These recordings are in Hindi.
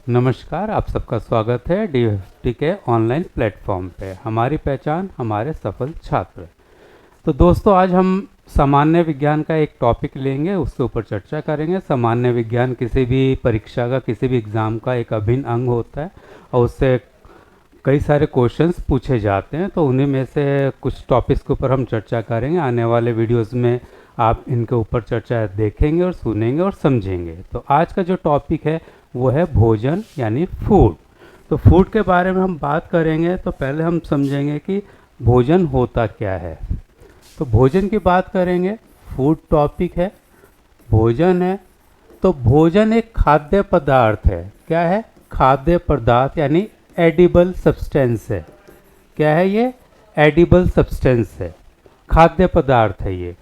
नमस्कार, आप सबका स्वागत है DFT के ऑनलाइन प्लेटफॉर्म पे। हमारी पहचान हमारे सफल छात्र। तो दोस्तों, आज हम सामान्य विज्ञान का एक टॉपिक लेंगे, उसके ऊपर चर्चा करेंगे। सामान्य विज्ञान किसी भी परीक्षा का, किसी भी एग्ज़ाम का एक अभिन्न अंग होता है और उससे कई सारे क्वेश्चंस पूछे जाते हैं। तो उन्हीं में से कुछ टॉपिक्स के ऊपर हम चर्चा करेंगे। आने वाले वीडियोस में आप इनके ऊपर चर्चा देखेंगे और सुनेंगे और समझेंगे। तो आज का जो टॉपिक है वो है भोजन यानी फूड। तो फूड के बारे में हम बात करेंगे तो पहले हम समझेंगे कि भोजन होता क्या है। तो भोजन की बात करेंगे, फूड टॉपिक है, भोजन है। तो भोजन एक खाद्य पदार्थ है। क्या है? खाद्य पदार्थ यानी एडिबल सब्सटेंस है। क्या है ये? एडिबल सब्सटेंस है, खाद्य पदार्थ है ये,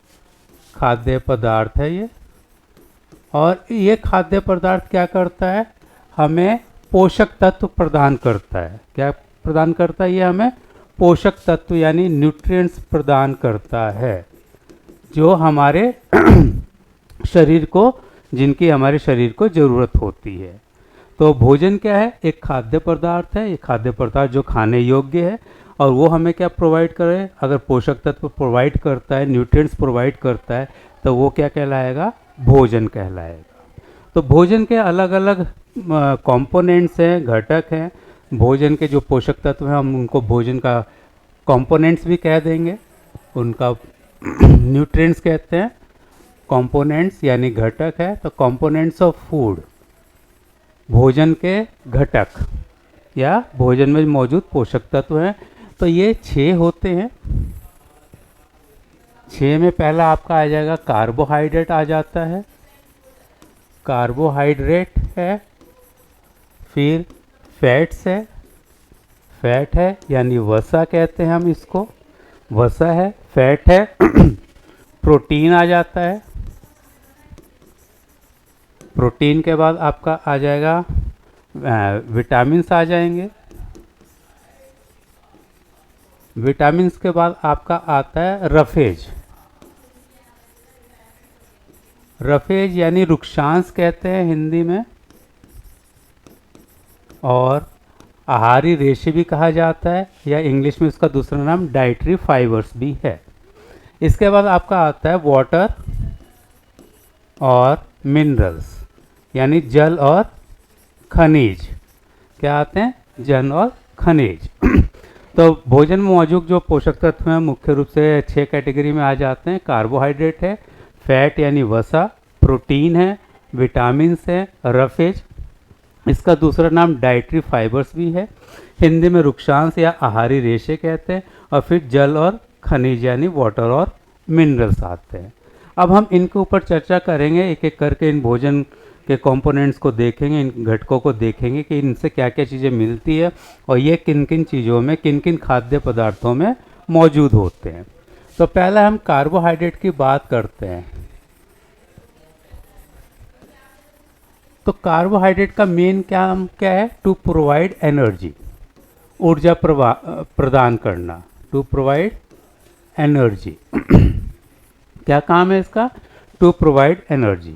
खाद्य पदार्थ है ये। और ये खाद्य पदार्थ क्या करता है? हमें पोषक तत्व प्रदान करता है। क्या प्रदान करता है ये? हमें पोषक तत्व यानी न्यूट्रिएंट्स प्रदान करता है, जो हमारे शरीर को, जिनकी हमारे शरीर को ज़रूरत होती है। तो भोजन क्या है? एक खाद्य पदार्थ है। ये खाद्य पदार्थ जो खाने योग्य है, और वो हमें क्या प्रोवाइड करे? अगर पोषक तत्व प्रोवाइड करता है, न्यूट्रिएंट्स प्रोवाइड करता है, तो वो क्या कहलाएगा? भोजन कहलाएगा। तो भोजन के अलग अलग कंपोनेंट्स हैं, घटक हैं। भोजन के जो पोषक तत्व हैं, हम उनको भोजन का कंपोनेंट्स भी कह देंगे, उनका न्यूट्रिएंट्स कहते हैं। कंपोनेंट्स यानी घटक है। तो कंपोनेंट्स ऑफ फूड, भोजन के घटक या भोजन में मौजूद पोषक तत्व हैं। तो ये 6 होते हैं। 6 में पहला आपका आ जाएगा कार्बोहाइड्रेट, आ जाता है, कार्बोहाइड्रेट है। फिर फैट्स है, फैट है यानी वसा कहते हैं हम इसको, वसा है, फैट है। प्रोटीन आ जाता है। प्रोटीन के बाद आपका आ जाएगा विटामिन्स आ जाएंगे। विटामिन्स के बाद आपका आता है रफेज। रफेज यानी रुक्षांश कहते हैं हिंदी में, और आहारी रेशे भी कहा जाता है, या इंग्लिश में उसका दूसरा नाम डाइटरी फाइबर्स भी है। इसके बाद आपका आता है वाटर और मिनरल्स यानी जल और खनिज। क्या आते हैं? जल और खनिज। तो भोजन में मौजूद जो पोषक तत्व हैं मुख्य रूप से 6 कैटेगरी में आ जाते हैं। कार्बोहाइड्रेट है, फैट यानी वसा, प्रोटीन है, विटामिन्स है, रफेज, इसका दूसरा नाम डाइटरी फाइबर्स भी है, हिंदी में रुक्षांश या आहारी रेशे कहते हैं, और फिर जल और खनिज यानी वाटर और मिनरल्स आते हैं। अब हम इनके ऊपर चर्चा करेंगे, एक एक करके इन भोजन के कंपोनेंट्स को देखेंगे, इन घटकों को देखेंगे कि इनसे क्या क्या चीज़ें मिलती है और ये किन किन चीज़ों में, किन किन खाद्य पदार्थों में मौजूद होते हैं। तो पहला हम कार्बोहाइड्रेट की बात करते हैं। तो कार्बोहाइड्रेट का मेन काम क्या है? टू प्रोवाइड एनर्जी, ऊर्जा प्रदान करना, टू प्रोवाइड एनर्जी। क्या काम है इसका? To provide energy.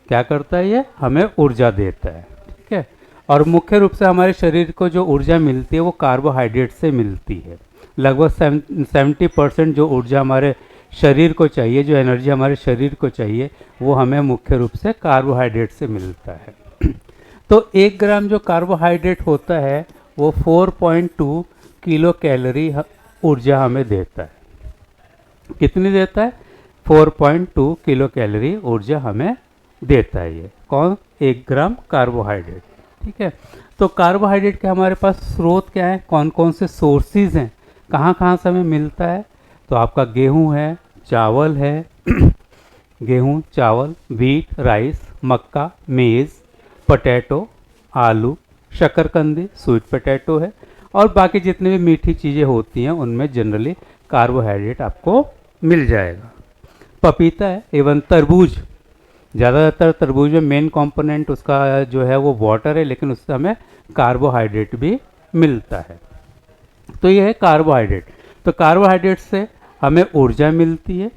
क्या करता है ये? हमें ऊर्जा देता है। ठीक है। और मुख्य रूप से हमारे शरीर को जो ऊर्जा मिलती है वो कार्बोहाइड्रेट से मिलती है। लगभग 70% जो ऊर्जा हमारे शरीर को चाहिए, जो एनर्जी हमारे शरीर को चाहिए, वो हमें मुख्य रूप से कार्बोहाइड्रेट से मिलता है। तो 1 ग्राम जो कार्बोहाइड्रेट होता है वो 4.2 किलो कैलोरी ऊर्जा हमें देता है। कितनी देता है? 4.2 किलो कैलोरी ऊर्जा हमें देता है ये। कौन? 1 ग्राम कार्बोहाइड्रेट। ठीक है। तो कार्बोहाइड्रेट के हमारे पास स्रोत क्या है? कौन कौन से सोर्सेज हैं? कहाँ कहाँ से हमें मिलता है? तो आपका गेहूं है, चावल है, गेहूं, चावल, व्हीट, राइस, मक्का, मेज़, पोटैटो, आलू, शकरकंदी, स्वीट पोटैटो है, और बाकी जितने भी मीठी चीज़ें होती हैं उनमें जनरली कार्बोहाइड्रेट आपको मिल जाएगा। पपीता है, एवं तरबूज। ज़्यादातर तरबूज में मेन कंपोनेंट उसका जो है वो वाटर है, लेकिन उससे हमें कार्बोहाइड्रेट भी मिलता है। तो ये है कार्बोहाइड्रेट। तो कार्बोहाइड्रेट से हमें ऊर्जा मिलती है।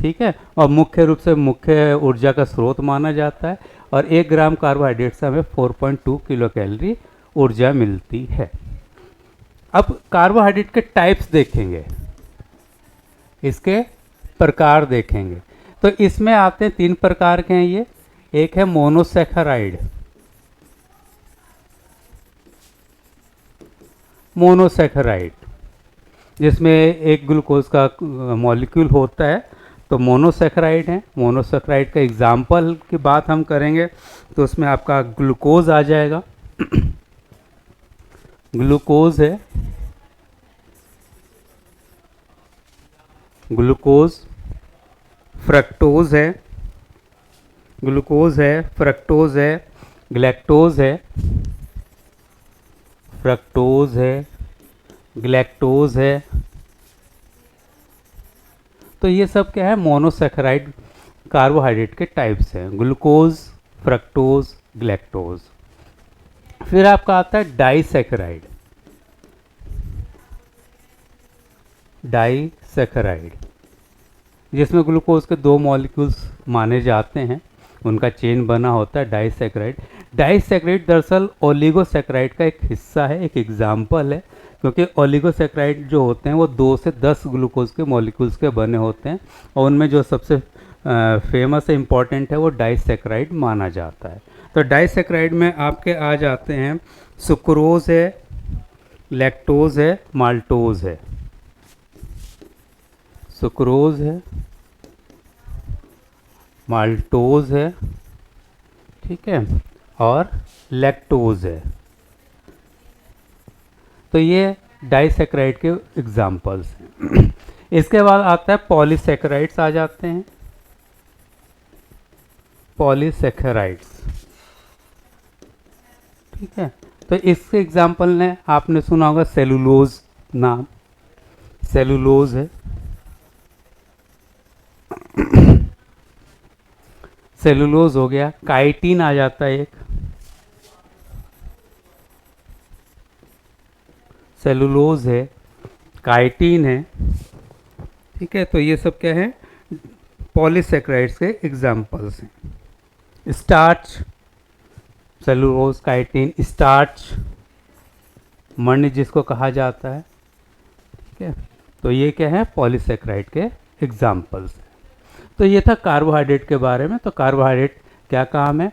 ठीक है, और मुख्य रूप से मुख्य ऊर्जा का स्रोत माना जाता है। और 1 ग्राम कार्बोहाइड्रेट से हमें 4.2 किलो कैलोरी ऊर्जा मिलती है। अब कार्बोहाइड्रेट के टाइप्स देखेंगे, इसके प्रकार देखेंगे। तो इसमें आते हैं 3 प्रकार के हैं ये। एक है मोनोसैकेराइड, मोनोसैकेराइड जिसमें एक ग्लूकोज का मॉलिक्यूल होता है, तो मोनोसैकेराइड है। मोनोसैकेराइड का एग्जाम्पल की बात हम करेंगे तो उसमें आपका ग्लूकोज आ जाएगा। ग्लूकोज है, ग्लूकोज, फ्रक्टोज है, ग्लूकोज है, फ्रक्टोज है, ग्लैक्टोज है, फ्रक्टोज है, ग्लैक्टोज है। तो ये सब क्या है, मोनोसैकेराइड कार्बोहाइड्रेट के टाइप्स हैं, ग्लूकोज, फ्रक्टोज, ग्लैक्टोज। फिर आपका आता है डाइसैकेराइड, डाइसैकेराइड जिसमें ग्लूकोज के 2 मॉलिक्यूल्स माने जाते हैं, उनका चेन बना होता है डाइसैकेराइड। डाइसैकेराइड दरअसल ओलिगोसैकेराइड का एक हिस्सा है, एक एग्जाम्पल है, क्योंकि ओलिगोसैकेराइड जो होते हैं वो 2 से 10 ग्लूकोज के मॉलिक्यूल्स के बने होते हैं, और उनमें जो सबसे फेमस है, इम्पॉर्टेंट है, वो डाइसैकेराइड माना जाता है। तो डाइसैकेराइड में आपके आ जाते हैं सुक्रोज है, लैक्टोज है, माल्टोज है। सुक्रोज है, माल्टोज है, ठीक है, और लैक्टोज है। तो ये डाइसैकेराइड के एग्जाम्पल्स हैं। इसके बाद आता है पॉलीसैकेराइड्स आ जाते हैं, पॉलीसैकेराइड्स, ठीक है। तो इसके एग्जाम्पल ने आपने सुना होगा सेलुलोज नाम, सेलुलोज है, सेलुलोज हो गया। काइटिन आ जाता है एक, सेलुलोज है, काइटिन है, ठीक है। तो ये सब क्या है, पॉलीसैकेराइड्स के एग्जाम्पल्स हैं। स्टार्च, सेलुलोज, काइटिन, स्टार्च, मणि जिसको कहा जाता है, ठीक है। तो ये क्या है, पॉलीसैकेराइड के एग्जाम्पल्स हैं। तो ये था कार्बोहाइड्रेट के बारे में। तो कार्बोहाइड्रेट क्या काम है,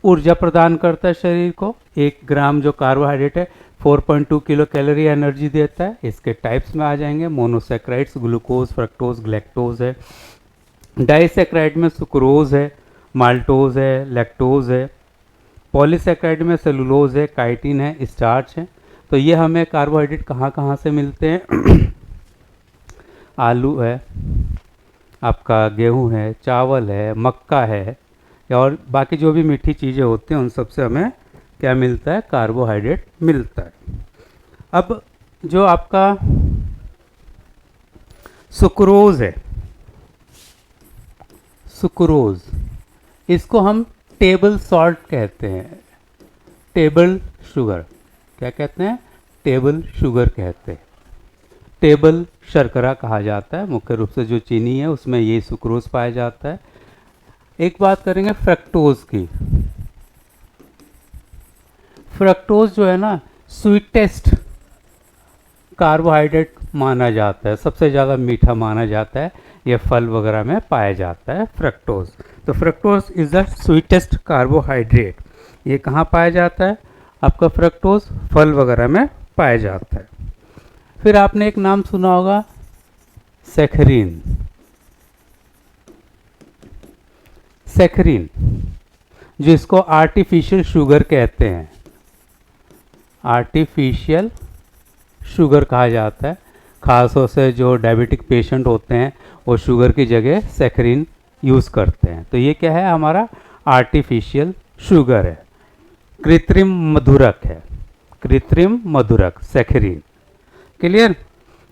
ऊर्जा प्रदान करता है शरीर को। 1 ग्राम जो कार्बोहाइड्रेट है 4.2 किलो कैलोरी एनर्जी देता है। इसके टाइप्स में आ जाएंगे मोनोसैकेराइड्स, ग्लूकोज, फ्रक्टोज, ग्लैक्टोज है। डाइसैकेराइड में सुक्रोज है, माल्टोज है, लैक्टोज है। पॉलीसैकेराइड में सेलुलोज है, काइटिन है, स्टार्च है। तो ये हमें कार्बोहाइड्रेट कहाँ कहाँ से मिलते हैं आलू है, आपका गेहूं है, चावल है, मक्का है, और बाकी जो भी मीठी चीज़ें होती हैं उन सब से हमें क्या मिलता है, कार्बोहाइड्रेट मिलता है। अब जो आपका सुक्रोज है, सुक्रोज, इसको हम टेबल सॉल्ट कहते हैं, टेबल शुगर। क्या कहते हैं, टेबल शुगर कहते हैं, टेबल शर्करा कहा जाता है। मुख्य रूप से जो चीनी है उसमें ये सुक्रोज पाया जाता है। एक बात करेंगे फ्रक्टोज की। फ्रक्टोज जो है ना, स्वीटेस्ट कार्बोहाइड्रेट माना जाता है, सबसे ज़्यादा मीठा माना जाता है। ये फल वगैरह में पाया जाता है फ्रक्टोज। तो fructose is the sweetest carbohydrate. ये कहाँ पाया जाता है, आपका फ्रक्टोज फल वगैरह में पाया जाता है। फिर आपने एक नाम सुना होगा सैकरीन, सैकरीन जिसको आर्टिफिशियल शुगर कहते हैं, आर्टिफिशियल शुगर कहा जाता है। खासतौर से जो डायबिटिक पेशेंट होते हैं वो शुगर की जगह सैकरीन यूज़ करते हैं। तो ये क्या है, हमारा आर्टिफिशियल शुगर है, कृत्रिम मधुरक है, कृत्रिम मधुरक सैकरीन। क्लियर।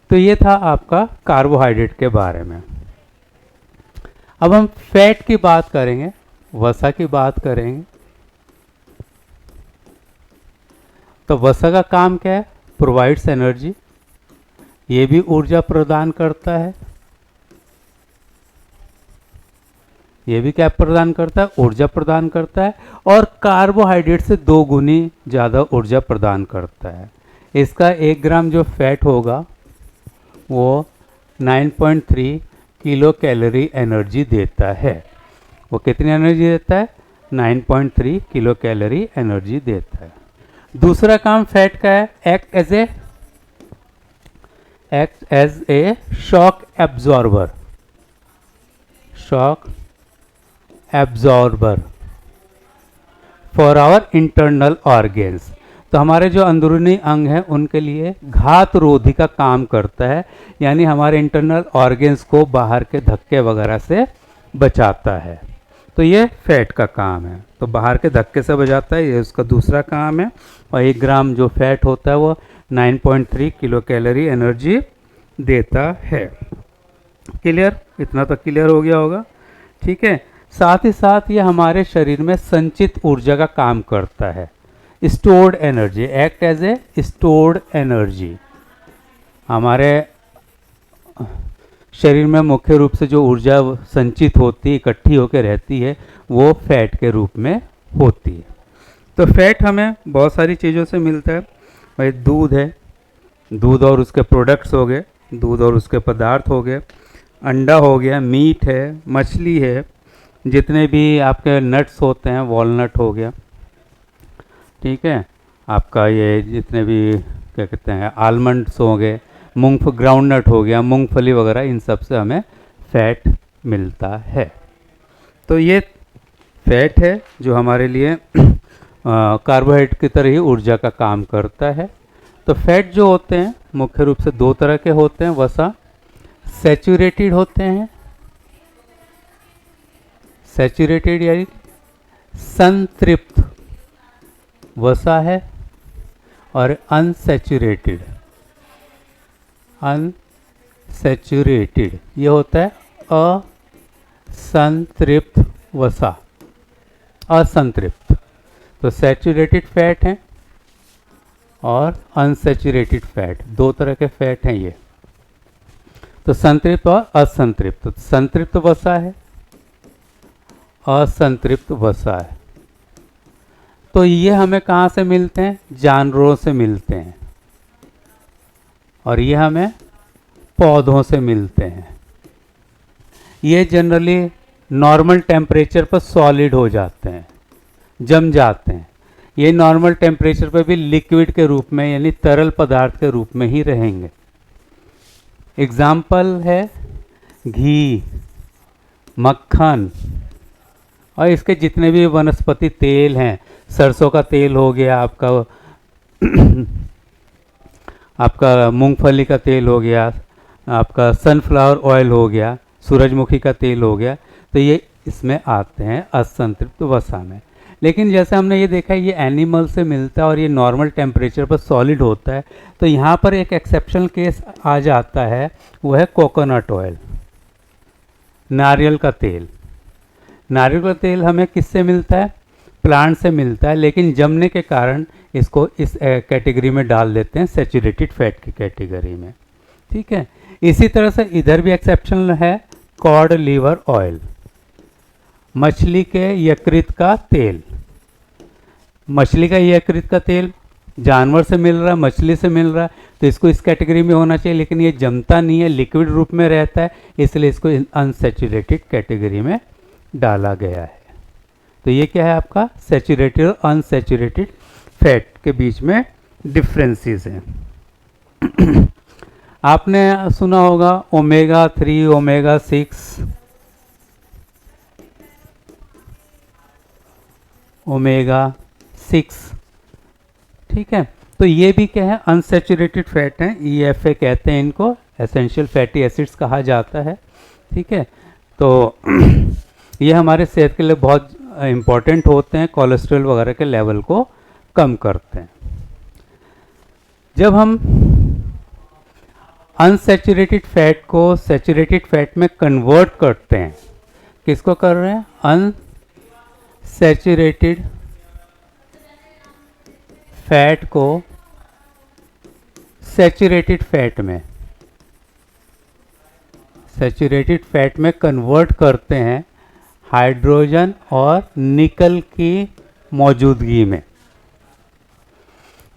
तो ये था आपका कार्बोहाइड्रेट के बारे में। अब हम फैट की बात करेंगे, वसा की बात करेंगे। तो वसा का काम क्या है, प्रोवाइड्स एनर्जी, ये भी ऊर्जा प्रदान करता है। ये भी क्या प्रदान करता है, ऊर्जा प्रदान करता है, और कार्बोहाइड्रेट से 2 गुनी ज़्यादा ऊर्जा प्रदान करता है। इसका 1 ग्राम जो फैट होगा वो 9.3 किलो कैलोरी एनर्जी देता है। वो कितनी एनर्जी देता है, 9.3 किलो कैलोरी एनर्जी देता है। दूसरा काम फैट का है, act as a shock absorber for our internal organs. तो हमारे जो अंदरूनी अंग हैं उनके लिए घात रोधी का काम करता है, यानी हमारे इंटरनल ऑर्गेन्स को बाहर के धक्के वगैरह से बचाता है। तो ये फैट का काम है, तो बाहर के धक्के से बचाता है, ये उसका दूसरा काम है। और 1 ग्राम जो फैट होता है वो 9.3 किलो कैलोरी एनर्जी देता है। क्लियर, इतना तो क्लियर हो गया होगा। ठीक है, साथ ही साथ ये हमारे शरीर में संचित ऊर्जा का काम करता है, stored energy, act as a stored energy. हमारे शरीर में मुख्य रूप से जो ऊर्जा संचित होती है, इकट्ठी होकर रहती है, वो फैट के रूप में होती है। तो फैट हमें बहुत सारी चीज़ों से मिलता है। भाई दूध है, दूध और उसके प्रोडक्ट्स हो गए, दूध और उसके पदार्थ हो गए, अंडा हो गया, मीट है, मछली है, जितने भी आपके नट्स होते हैं, वॉलनट हो गया, ठीक है, आपका ये जितने भी क्या कहते हैं आलमंड्स हो गए, ग्राउंडनट हो गया, मूंगफली वगैरह, इन सब से हमें फैट मिलता है। तो ये फैट है जो हमारे लिए कार्बोहाइड्रेट की तरह ही ऊर्जा का काम करता है। तो फैट जो होते हैं मुख्य रूप से 2 तरह के होते हैं, वसा सैचुरेटेड होते हैं, सैचुरेटेड यानी संतृप्त वसा है, और अनसैचुरेटेड ये होता है असंतृप्त वसा, असंतृप्त। तो सैचुरेटेड फैट हैं और अनसैचुरेटेड फैट, 2 तरह के फैट हैं ये। तो संतृप्त और असंतृप्त, संतृप्त वसा है, असंतृप्त वसा है। तो ये हमें कहाँ से मिलते हैं, जानवरों से मिलते हैं, और ये हमें पौधों से मिलते हैं। ये जनरली नॉर्मल टेम्परेचर पर सॉलिड हो जाते हैं, जम जाते हैं। ये नॉर्मल टेम्परेचर पर भी लिक्विड के रूप में यानी तरल पदार्थ के रूप में ही रहेंगे। एग्जाम्पल है घी, मक्खन, और इसके जितने भी वनस्पति तेल हैं, सरसों का तेल हो गया आपका आपका मूंगफली का तेल हो गया, आपका सनफ्लावर ऑयल हो गया, सूरजमुखी का तेल हो गया, तो ये इसमें आते हैं असंतृप्त वसा में। लेकिन जैसे हमने ये देखा है ये एनिमल से मिलता है और ये नॉर्मल टेम्परेचर पर सॉलिड होता है। तो यहाँ पर एक एक्सेप्शनल केस आ जाता है, वो है कोकोनट ऑयल, नारियल का तेल। नारियल का तेल हमें किससे मिलता है, प्लांट से मिलता है, लेकिन जमने के कारण इसको इस कैटेगरी में डाल देते हैं, सैचुरेटेड फैट की कैटेगरी में। ठीक है, इसी तरह से इधर भी एक्सेप्शनल है कॉड लीवर ऑयल, मछली के यकृत का तेल। मछली का यकृत का तेल जानवर से मिल रहा है, मछली से मिल रहा है, तो इसको इस कैटेगरी में होना चाहिए, लेकिन ये जमता नहीं है, लिक्विड रूप में रहता है, इसलिए इसको अनसैचुरेटेड कैटेगरी में डाला गया है। तो ये क्या है आपका सैचुरेटेड और अनसैचुरेटेड फैट के बीच में डिफरेंसेस हैं। आपने सुना होगा ओमेगा 3, ओमेगा 6, ओमेगा 6, ठीक है। तो ये भी क्या है अनसैचुरेटेड फैट हैं, EFA कहते हैं इनको, एसेंशियल फैटी एसिड्स कहा जाता है। ठीक है, तो ये हमारे सेहत के लिए बहुत इम्पॉर्टेंट होते हैं, कोलेस्ट्रॉल वगैरह के लेवल को कम करते हैं। जब हम अनसैचुरेटेड फैट को सैचुरेटेड फैट में कन्वर्ट करते हैं, किसको कर रहे हैं, अनसैचुरेटेड फैट को सैचुरेटेड फैट में, सैचुरेटेड फैट में कन्वर्ट करते हैं, हाइड्रोजन और निकल की मौजूदगी में,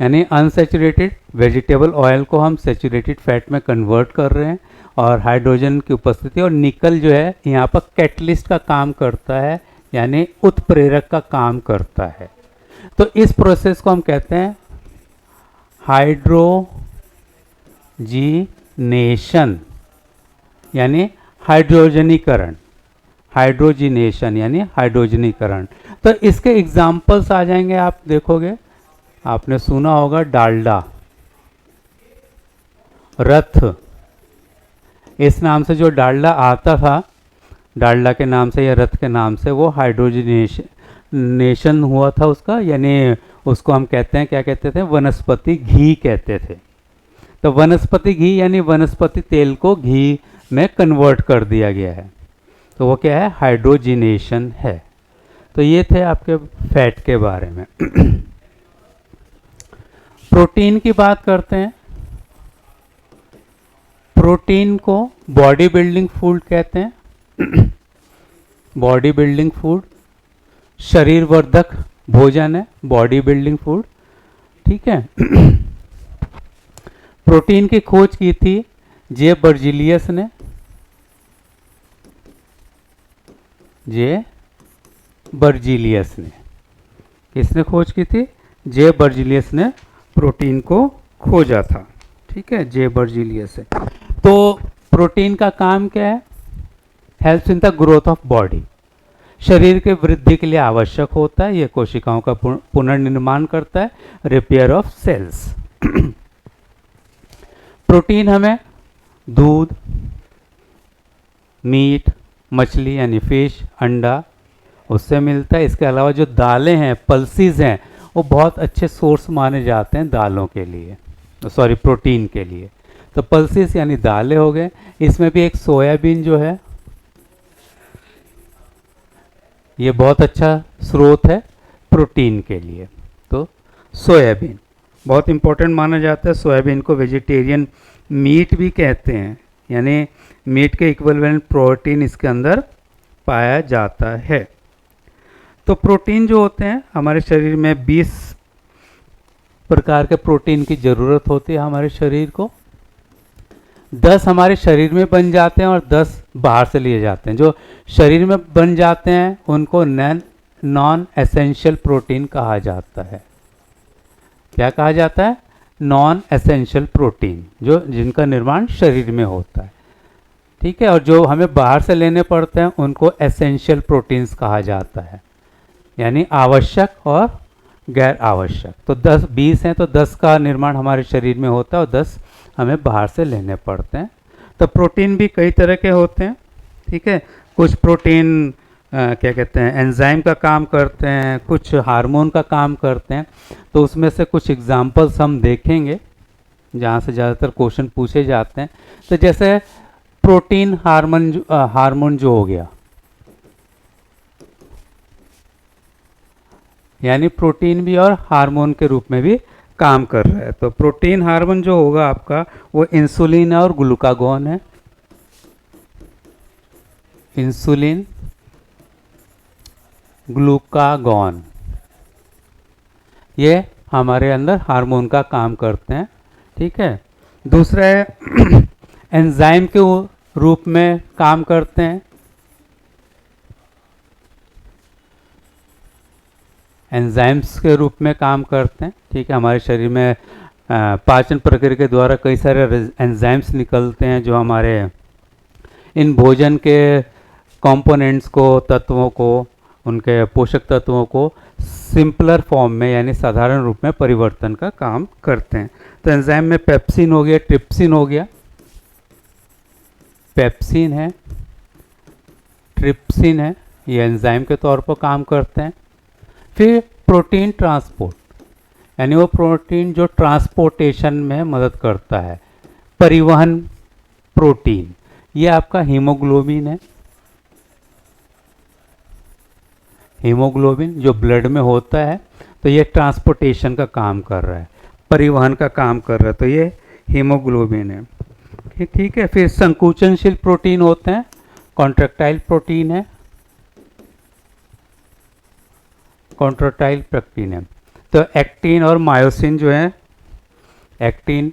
यानी अनसैचुरेटेड वेजिटेबल ऑयल को हम सैचुरेटेड फैट में कन्वर्ट कर रहे हैं, और हाइड्रोजन की उपस्थिति, और निकल जो है यहाँ पर कैटलिस्ट का काम करता है, यानी उत्प्रेरक का काम करता है। तो इस प्रोसेस को हम कहते हैं हाइड्रोजीनेशन, यानी हाइड्रोजनीकरण, हाइड्रोजिनेशन यानी हाइड्रोजनीकरण। तो इसके एग्जाम्पल्स आ जाएंगे, आप देखोगे, आपने सुना होगा डालडा, रथ, इस नाम से जो डालडा आता था, डालडा के नाम से या रथ के नाम से, वो हाइड्रोजनेशन हुआ था उसका, यानी उसको हम कहते हैं, क्या कहते थे, वनस्पति घी कहते थे। तो वनस्पति घी यानी वनस्पति तेल को घी में कन्वर्ट कर दिया गया है, तो वो क्या है, हाइड्रोजिनेशन है। तो ये थे आपके फैट के बारे में। प्रोटीन की बात करते हैं। प्रोटीन को बॉडी बिल्डिंग फूड कहते हैं। बॉडी बिल्डिंग फूड, शरीर वर्धक भोजन है, बॉडी बिल्डिंग फूड, ठीक है। प्रोटीन की खोज की थी जे बर्जीलियस ने, जे बर्जीलियस ने, किसने खोज की थी, जे बर्जीलियस ने प्रोटीन को खोजा था, ठीक है, जे बर्जीलियस है। तो प्रोटीन का काम क्या है, helps in the growth of body, शरीर के वृद्धि के लिए आवश्यक होता है, यह कोशिकाओं का पुनर्निर्माण करता है, रिपेयर ऑफ सेल्स। प्रोटीन हमें दूध, मीट, मछली यानी फिश, अंडा, उससे मिलता है। इसके अलावा जो दालें हैं, पल्सीज हैं, वो बहुत अच्छे सोर्स माने जाते हैं दालों के लिए, सॉरी प्रोटीन के लिए। तो पल्सीज यानी दालें हो गए। इसमें भी एक सोयाबीन जो है, ये बहुत अच्छा स्रोत है प्रोटीन के लिए। तो सोयाबीन बहुत इंपॉर्टेंट माना जाता है। सोयाबीन को वेजिटेरियन मीट भी कहते हैं, यानी मीट के इक्विवेलेंट प्रोटीन इसके अंदर पाया जाता है। तो प्रोटीन जो होते हैं, हमारे शरीर में 20 प्रकार के प्रोटीन की ज़रूरत होती है हमारे शरीर को। 10 हमारे शरीर में बन जाते हैं और 10 बाहर से लिए जाते हैं। जो शरीर में बन जाते हैं उनको नॉन एसेंशियल प्रोटीन कहा जाता है। क्या कहा जाता है, नॉन एसेंशियल प्रोटीन, जो जिनका निर्माण शरीर में होता है, ठीक है। और जो हमें बाहर से लेने पड़ते हैं उनको एसेंशियल प्रोटीन्स कहा जाता है, यानी आवश्यक और गैर आवश्यक। तो 20 हैं, तो 10 का निर्माण हमारे शरीर में होता है और 10 हमें बाहर से लेने पड़ते हैं। तो प्रोटीन भी कई तरह के होते हैं, ठीक है। कुछ प्रोटीन क्या कहते हैं, एंजाइम का काम करते हैं, कुछ हार्मोन का काम करते हैं। तो उसमें से कुछ एग्जांपल्स हम देखेंगे जहाँ से ज़्यादातर क्वेश्चन पूछे जाते हैं। तो जैसे प्रोटीन हार्मोन जो हो गया, यानी प्रोटीन भी और हार्मोन के रूप में भी काम कर रहा है। तो प्रोटीन हार्मोन जो होगा आपका, वो इंसुलिन और ग्लूकागॉन है। इंसुलिन, ग्लूकागॉन, ये हमारे अंदर हार्मोन का काम करते हैं, ठीक है। दूसरा है एंजाइम के रूप में काम करते हैं। एंजाइम्स के रूप में काम करते हैं, ठीक है। हमारे शरीर में पाचन प्रक्रिया के द्वारा कई सारे एंजाइम्स निकलते हैं जो हमारे इन भोजन के कंपोनेंट्स को, तत्वों को, उनके पोषक तत्वों को सिंपलर फॉर्म में यानी साधारण रूप में परिवर्तन का काम करते हैं। तो एंजाइम में पेप्सिन हो गया, ट्रिप्सिन हो गया, पेप्सिन है, ट्रिप्सिन है, ये एंजाइम के तौर पर काम करते हैं। फिर प्रोटीन ट्रांसपोर्ट, यानी वो प्रोटीन जो ट्रांसपोर्टेशन में मदद करता है, परिवहन प्रोटीन, ये आपका हीमोग्लोबिन है। हीमोग्लोबिन जो ब्लड में होता है, तो ये ट्रांसपोर्टेशन का काम कर रहा है, परिवहन का काम कर रहा है, तो ये हीमोग्लोबिन है, ठीक है। फिर संकुचनशील प्रोटीन होते हैं, कॉन्ट्रैक्टाइल प्रोटीन है, कॉन्ट्रेक्टाइल प्रोटीन है। तो एक्टिन और मायोसिन जो है, एक्टिन,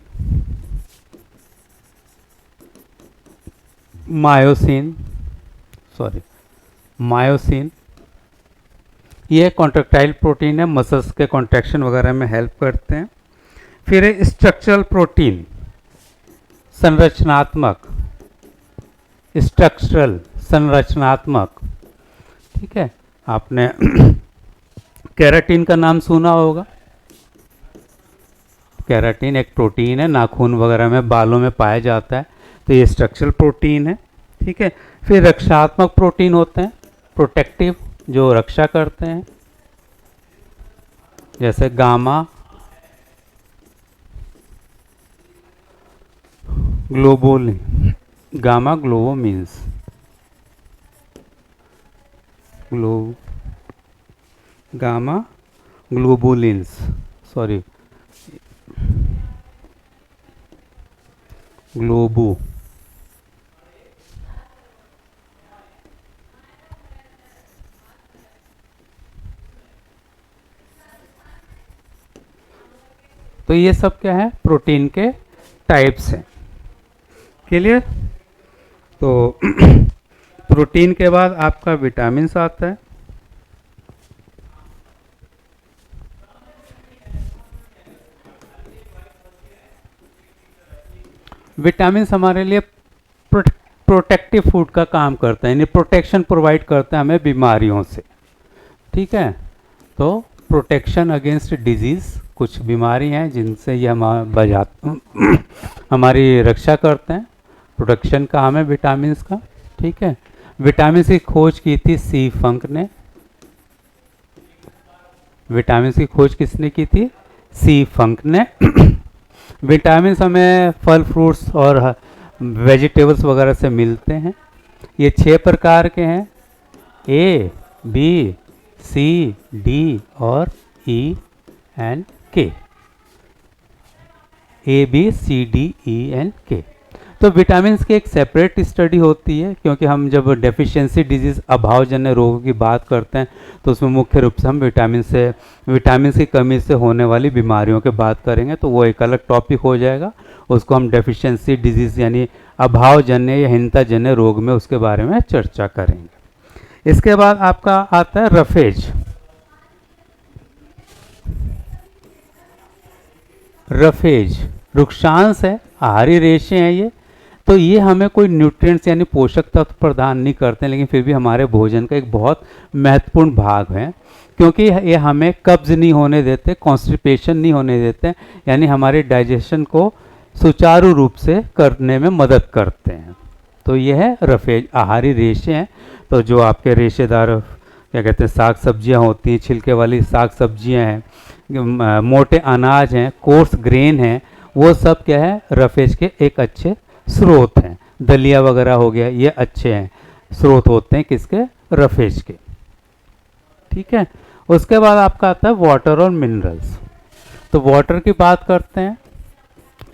मायोसिन, मायोसिन, ये कॉन्ट्रेक्टाइल प्रोटीन है, मसल्स के कॉन्ट्रैक्शन वगैरह में हेल्प करते हैं। फिर है स्ट्रक्चरल प्रोटीन, संरचनात्मक, स्ट्रक्चरल, संरचनात्मक, ठीक है। आपने केराटिन का नाम सुना होगा। केराटिन एक प्रोटीन है, नाखून वगैरह में, बालों में पाया जाता है, तो ये स्ट्रक्चरल प्रोटीन है, ठीक है। फिर रक्षात्मक प्रोटीन होते हैं, प्रोटेक्टिव, जो रक्षा करते हैं, जैसे gamma globulin, gamma globulins, gamma globulins, ग्लोबू, तो ये सब क्या है, प्रोटीन के टाइप्स हैं। क्लियर? तो प्रोटीन के बाद आपका विटामिन आता है। विटामिन हमारे लिए प्रोटेक्टिव फूड का काम करता है, यानी प्रोटेक्शन प्रोवाइड करता है हमें बीमारियों से, ठीक है। तो प्रोटेक्शन अगेंस्ट डिजीज़, कुछ बीमारी हैं जिनसे ये हमारी रक्षा करते हैं, प्रोटेक्शन का हमें विटामिन का, ठीक है। विटामिन की खोज की थी सी फंक ने। विटामिन की खोज किसने की थी? सी फंक ने। विटामिन हमें फल, फ्रूट्स और वेजिटेबल्स वगैरह से मिलते हैं। ये 6 प्रकार के हैं, ए, बी, सी, डी और E and K. A, B, C, D, E and K. तो विटामिन की एक सेपरेट स्टडी होती है, क्योंकि हम जब डेफिशिएंसी डिजीज़, अभावजन्य रोगों की बात करते हैं तो उसमें मुख्य रूप से हम विटामिन की कमी से होने वाली बीमारियों की बात करेंगे, तो वो एक अलग टॉपिक हो जाएगा। उसको हम डेफिशिएंसी डिजीज़ यानी अभावजन्य या हीनताजन्य रोग में उसके बारे में चर्चा करेंगे। इसके बाद आपका आता है रफेज। रफेज वृक्षांश है, आहारी रेशे हैं ये। तो ये हमें कोई न्यूट्रिएंट्स यानी पोषक तत्व प्रदान नहीं करते हैं, लेकिन फिर भी हमारे भोजन का एक बहुत महत्वपूर्ण भाग है, क्योंकि ये हमें कब्ज नहीं होने देते, कॉन्स्टिपेशन नहीं होने देते, यानी हमारे डाइजेशन को सुचारू रूप से करने में मदद करते हैं। तो ये है रफेज, आहारी रेशे हैं। तो जो आपके रेशेदार क्या कहते हैं, साग सब्जियाँ होती हैं, छिलके वाली साग सब्जियाँ हैं, मोटे अनाज हैं, कोर्स ग्रेन हैं, वो सब क्या है, रफेज के एक अच्छे स्रोत हैं। दलिया वगैरह हो गया, ये अच्छे हैं, स्रोत होते हैं किसके? रफेज के, ठीक है। उसके बाद आपका आता है वाटर और मिनरल्स। तो वाटर की बात करते हैं।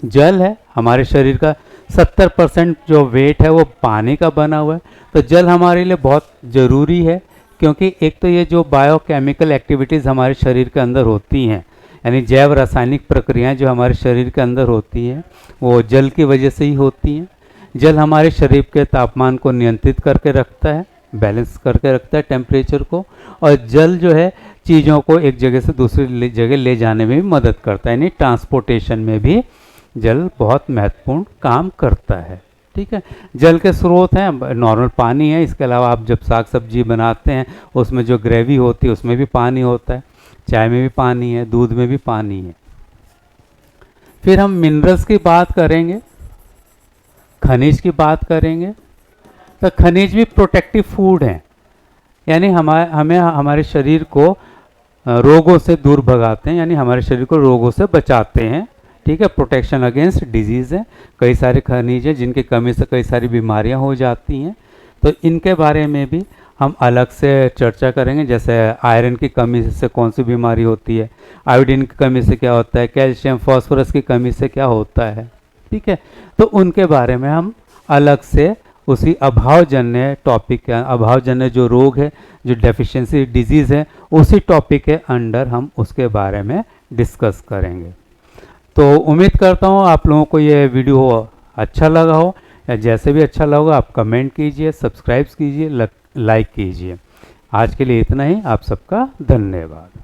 जल है, हमारे शरीर का 70% जो वेट है वो पानी का बना हुआ है। तो जल हमारे लिए बहुत ज़रूरी है, क्योंकि एक तो ये जो बायोकेमिकल एक्टिविटीज़ हमारे शरीर के अंदर होती हैं, यानी जैव रासायनिक प्रक्रियाएं जो हमारे शरीर के अंदर होती हैं, वो जल की वजह से ही होती हैं। जल हमारे शरीर के तापमान को नियंत्रित करके रखता है, बैलेंस करके रखता है टेम्परेचर को, और जल जो है चीज़ों को एक जगह से दूसरी जगह ले जाने में भी मदद करता है, यानी ट्रांसपोर्टेशन में भी जल बहुत महत्वपूर्ण काम करता है, ठीक है। जल के स्रोत हैं, नॉर्मल पानी है, इसके अलावा आप जब साग सब्जी बनाते हैं उसमें जो ग्रेवी होती है उसमें भी पानी होता है, चाय में भी पानी है, दूध में भी पानी है। फिर हम मिनरल्स की बात करेंगे, खनिज की बात करेंगे। तो खनिज भी प्रोटेक्टिव फूड हैं, यानी हमें हमारे शरीर को रोगों से दूर भगाते हैं, यानी हमारे शरीर को रोगों से बचाते हैं, ठीक है। प्रोटेक्शन अगेंस्ट डिजीज़ है। कई सारे खनिज हैं जिनकी कमी से कई सारी बीमारियां हो जाती हैं, तो इनके बारे में भी हम अलग से चर्चा करेंगे। जैसे आयरन की कमी से कौन सी बीमारी होती है, आयोडीन की कमी से क्या होता है, कैल्शियम फॉस्फोरस की कमी से क्या होता है, ठीक है। तो उनके बारे में हम अलग से उसी अभावजन्य टॉपिक के, अभावजन्य जो रोग है, जो डेफिशिएंसी डिजीज़ है, उसी टॉपिक के अंडर हम उसके बारे में डिस्कस करेंगे। तो उम्मीद करता हूँ आप लोगों को ये वीडियो अच्छा लगा हो, या जैसे भी अच्छा लगा आप कमेंट कीजिए, सब्सक्राइब कीजिए, लाइक कीजिए। आज के लिए इतना ही। आप सबका धन्यवाद।